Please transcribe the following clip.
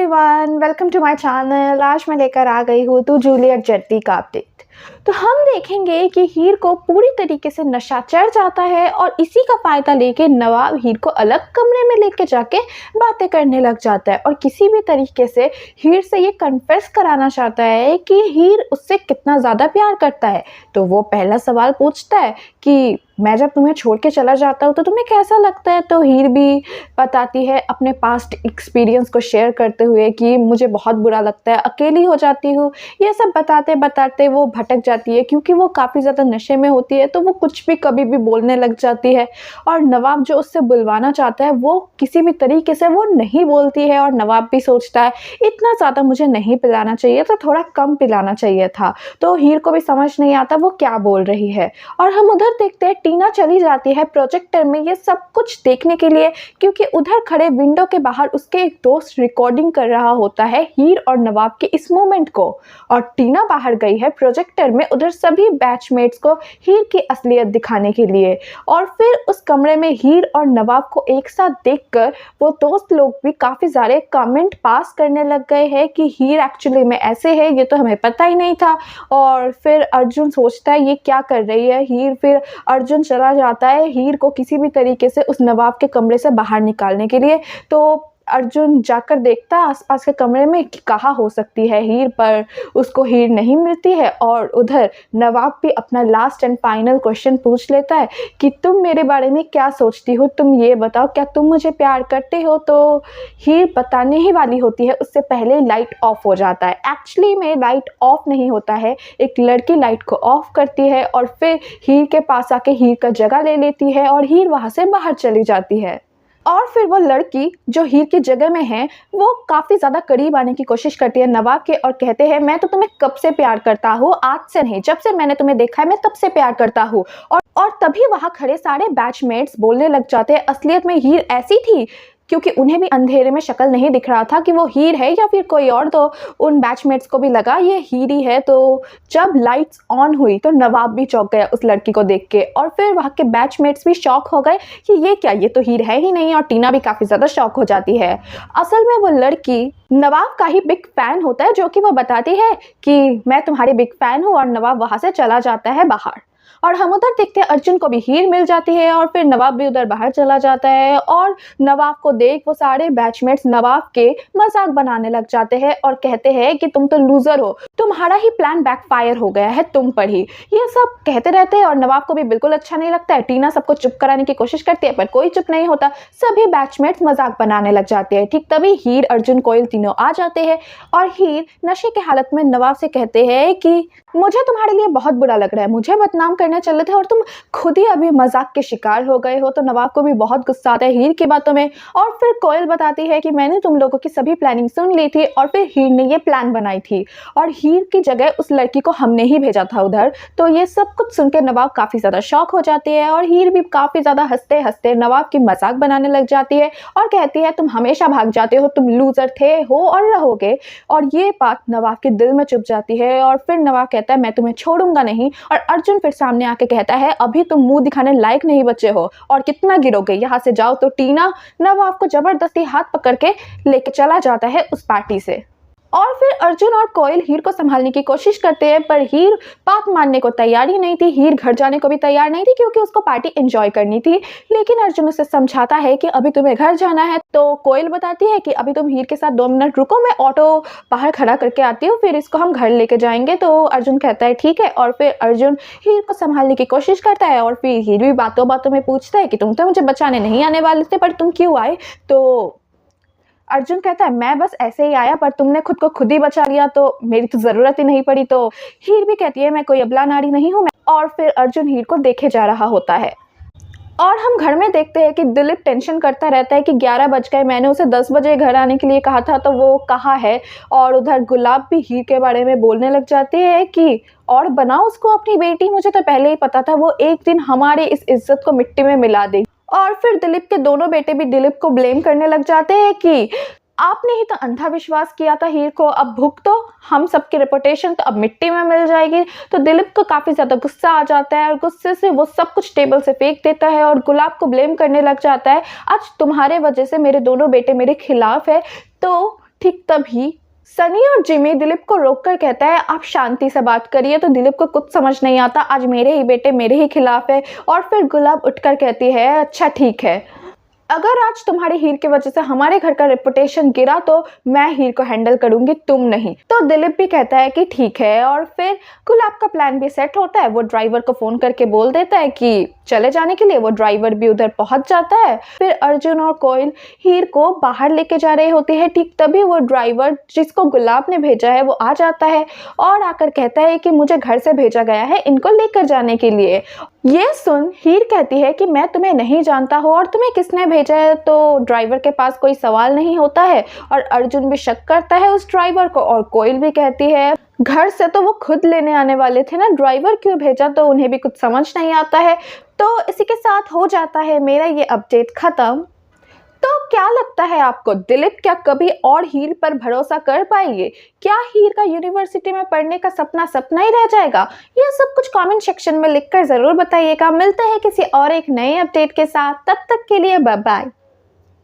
Everyone, welcome to my channel. आज मैं लेकर आ गई हूँ तो जूलियट जेट्टी का अपडेट। तो हम देखेंगे कि हीर को पूरी तरीके से नशा चढ़ जाता है और इसी का फायदा लेके नवाब हीर को अलग कमरे में लेके जाके बातें करने लग जाता है और किसी भी तरीके से हीर से ये कन्फेस कराना चाहता है कि हीर उससे कितना ज़्यादा प्यार करता है। तो वो पहला सवाल पूछता है कि मैं जब तुम्हें छोड़ के चला जाता हूँ तो तुम्हें कैसा लगता है। तो हीर भी बताती है अपने पास्ट एक्सपीरियंस को शेयर करते हुए कि मुझे बहुत बुरा लगता है, अकेली हो जाती हूँ। ये सब बताते बताते वो भटक जाती है क्योंकि वो काफ़ी ज़्यादा नशे में होती है, तो वो कुछ भी कभी भी बोलने लग जाती है और नवाब जो उससे बुलवाना चाहता है वो किसी भी तरीके से वो नहीं बोलती है। और नवाब भी सोचता है इतना ज़्यादा मुझे नहीं पिलाना चाहिए था, थोड़ा कम पिलाना चाहिए था। तो हीर को भी समझ नहीं आता वो क्या बोल रही है। और हम उधर देखते हैं टीना चली जाती है प्रोजेक्टर में ये सब कुछ देखने के लिए, क्योंकि उधर खड़े विंडो के बाहर उसके एक दोस्त रिकॉर्डिंग कर रहा होता है हीर और नवाब के इस मोमेंट को। और टीना बाहर गई है प्रोजेक्टर में उधर सभी बैचमेट्स को हीर की असलियत दिखाने के लिए। और फिर उस कमरे में हीर और नवाब को एक साथ देखकर वो दोस्त लोग भी काफ़ी सारे कमेंट पास करने लग गए हैं कि हीर एक्चुअली में ऐसे है, ये तो हमें पता ही नहीं था। और फिर अर्जुन सोचता है ये क्या कर रही है हीर। फिर अर्जुन चला जाता है हीर को किसी भी तरीके से उस नवाब के कमरे से बाहर निकालने के लिए। तो अर्जुन जाकर देखता है आसपास के कमरे में कि कहाँ हो सकती है हीर, पर उसको हीर नहीं मिलती है। और उधर नवाब भी अपना लास्ट एंड फाइनल क्वेश्चन पूछ लेता है कि तुम मेरे बारे में क्या सोचती हो, तुम ये बताओ, क्या तुम मुझे प्यार करते हो। तो हीर बताने ही वाली होती है उससे पहले लाइट ऑफ हो जाता है। एक्चुअली में लाइट ऑफ नहीं होता है, एक लड़की लाइट को ऑफ करती है और फिर हीर के पास आके हीर का जगह ले लेती है और हीर वहाँ से बाहर चली जाती है। और फिर वो लड़की जो हीर की जगह में है वो काफ़ी ज़्यादा करीब आने की कोशिश करती है नवाब के और कहते हैं मैं तो तुम्हें कब से प्यार करता हूँ, आज से नहीं, जब से मैंने तुम्हें देखा है मैं तब से प्यार करता हूँ। और तभी वहाँ खड़े सारे बैचमेट्स बोलने लग जाते हैं असलियत में हीर ऐसी थी, क्योंकि उन्हें भी अंधेरे में शक्ल नहीं दिख रहा था कि वो हीर है या फिर कोई और। तो उन बैचमेट्स को भी लगा ये हीर ही है। तो जब लाइट्स ऑन हुई तो नवाब भी चौंक गया उस लड़की को देख के और फिर वहाँ के बैचमेट्स भी शॉक हो गए कि ये क्या, ये तो हीर है ही नहीं। और टीना भी काफ़ी ज़्यादा शॉक हो जाती है। असल में वो लड़की नवाब का ही बिग फैन होता है, जो कि वो बताती है कि मैं तुम्हारी बिग फैन हूँ। और नवाब वहाँ से चला जाता है बाहर। और हम उधर देखते हैं अर्जुन को भी हीर मिल जाती है और फिर नवाब भी उधर बाहर चला जाता है। और नवाब को देख वो सारे बैचमेट्स नवाब के मजाक बनाने लग जाते हैं और कहते हैं कि तुम तो लूजर हो, तुम्हारा ही प्लान बैकफायर हो गया है तुम पर ही। ये सब कहते रहते हैं और नवाब को भी बिल्कुल अच्छा नहीं लगता है। टीना सबको चुप कराने की कोशिश करती है पर कोई चुप नहीं होता, सभी बैचमेट्स मजाक बनाने लग जाते हैं। ठीक तभी हीर, अर्जुन, कोयल तीनों आ जाते हैं और हीर नशे की हालत में नवाब से कहते हैं कि मुझे तुम्हारे लिए बहुत बुरा लग रहा है, मुझे बदनाम करने चले थे और तुम खुद ही अभी मजाक के शिकार हो गए हो। तो नवाब को भी बहुत गुस्सा आता है हीर की बातों में। और फिर कोयल बताती है कि मैंने तुम लोगों की सभी प्लानिंग सुन ली थी और फिर हीर ने ये प्लान बनाई थी और हीर की जगह उस लड़की को हमने ही भेजा था उधर। तो ये सब कुछ सुनकर नवाब काफ़ी ज़्यादा शॉक हो जाती है और हीर भी काफ़ी ज़्यादा हंसते हंसते नवाब की मजाक बनाने लग जाती है और कहती है तुम हमेशा भाग जाते हो, तुम लूजर थे, हो और रहोगे। और ये बात नवाब के दिल में चुभ जाती है और फिर नवाब कहता है मैं तुम्हें छोड़ूंगा नहीं। और अर्जुन फिर सामने आके कहता है अभी तुम मुंह दिखाने लायक नहीं बचे हो और कितना गिरोगे, यहाँ से जाओ। तो टीना नवाब को जबरदस्ती हाथ पकड़ के लेके चला जाता है उस पार्टी से। और फिर अर्जुन और कोयल हीर को संभालने की कोशिश करते हैं पर हीर बात मानने को तैयार ही नहीं थी। हीर घर जाने को भी तैयार नहीं थी क्योंकि उसको पार्टी एंजॉय करनी थी। लेकिन अर्जुन उसे समझाता है कि अभी तुम्हें घर जाना है। तो कोयल बताती है कि अभी तुम हीर के साथ 2 मिनट रुको, मैं ऑटो बाहर खड़ा करके आती हूँ, फिर इसको हम घर लेके जाएंगे। तो अर्जुन कहता है ठीक है। और फिर अर्जुन हीर को संभालने की कोशिश करता है और फिर हीर भी बातों बातों में पूछता है कि तुम तो मुझे बचाने नहीं आने वाले थे पर तुम क्यों आए। तो अर्जुन कहता है मैं बस ऐसे ही आया पर तुमने खुद को खुद ही बचा लिया तो मेरी तो ज़रूरत ही नहीं पड़ी। तो हीर भी कहती है मैं कोई अबला नारी नहीं हूँ। और फिर अर्जुन हीर को देखे जा रहा होता है और हम घर में देखते हैं कि दिलीप टेंशन करता रहता है कि 11 बज गए, मैंने उसे 10 बजे घर आने के लिए कहा था तो वो कहाँ है। और उधर गुलाब भी हीर के बारे में बोलने लग जाती है कि और बनाओ उसको अपनी बेटी, मुझे तो पहले ही पता था वो एक दिन हमारे इस इज्जत को मिट्टी में मिला देगी। और फिर दिलीप के दोनों बेटे भी दिलीप को ब्लेम करने लग जाते हैं कि आपने ही तो अंधा विश्वास किया था हीर को, अब भुगतो, हम सबकी रेपुटेशन तो अब मिट्टी में मिल जाएगी। तो दिलीप को काफ़ी ज़्यादा गुस्सा आ जाता है और गुस्से से वो सब कुछ टेबल से फेंक देता है और गुलाब को ब्लेम करने लग जाता है आज तुम्हारे वजह से मेरे दोनों बेटे मेरे खिलाफ है। तो ठीक तभी सनी और जिमी दिलीप को रोककर कहता है आप शांति से बात करिए। तो दिलीप को कुछ समझ नहीं आता, आज मेरे ही बेटे मेरे ही खिलाफ है। और फिर गुलाब उठकर कहती है अच्छा ठीक है, अगर आज तुम्हारे हीर की वजह से हमारे घर का रेपुटेशन गिरा तो मैं हीर को हैंडल करूंगी, तुम नहीं। तो दिलीप भी कहता है कि ठीक है। और फिर गुलाब का प्लान भी सेट होता है। वो ड्राइवर को फोन करके बोल देता है कि चले जाने के लिए। वो ड्राइवर भी उधर पहुंच जाता है। फिर अर्जुन और कोयल हीर को बाहर लेके जा रहे होते हैं। ठीक तभी वो ड्राइवर जिसको गुलाब ने भेजा है वो आ जाता है और आकर कहता है कि मुझे घर से भेजा गया है इनको लेकर जाने के लिए। ये सुन हीर कहती है कि मैं तुम्हें नहीं जानता हूँ और तुम्हें किसने भेजा है। तो ड्राइवर के पास कोई सवाल नहीं होता है और अर्जुन भी शक करता है उस ड्राइवर को। और कोयल भी कहती है घर से तो वो खुद लेने आने वाले थे ना, ड्राइवर क्यों भेजा। तो उन्हें भी कुछ समझ नहीं आता है। तो इसी के साथ हो जाता है मेरा ये अपडेट खत्म। तो क्या लगता है आपको, दिलीप क्या कभी और हीर पर भरोसा कर पाएंगे? क्या हीर का यूनिवर्सिटी में पढ़ने का सपना सपना ही रह जाएगा? ये सब कुछ कमेंट सेक्शन में लिखकर जरूर बताइएगा। मिलते हैं किसी और एक नए अपडेट के साथ, तब तक के लिए बाय बाय।